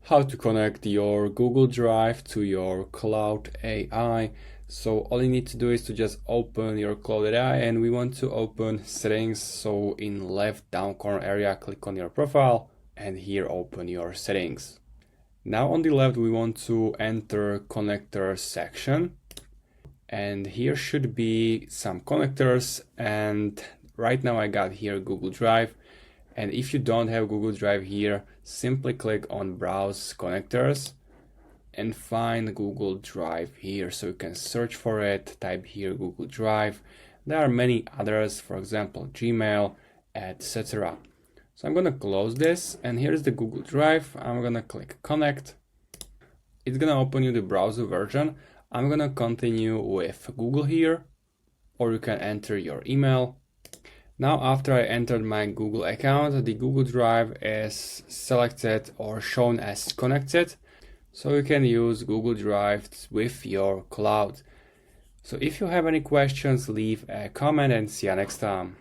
how to connect your Google Drive to your Claude AI. So all you need to do is to just open your Claude AI, and we want to open settings. So in left down corner area, click on your profile and here open your settings. Now on the left, we want to enter connectors section, and here should be some connectors, and right now I got here Google Drive. And if you don't have Google Drive here, simply click on Browse Connectors and find Google Drive here. So you can search for it, type here Google Drive. There are many others, for example, Gmail, etc. So I'm gonna close this, and here's the Google Drive. I'm gonna click Connect. It's gonna open you the browser version. I'm gonna continue with Google here, or you can enter your email. Now, after I entered my Google account, the Google Drive is selected or shown as connected. So you can use Google Drive with your cloud. So if you have any questions, leave a comment and see you next time.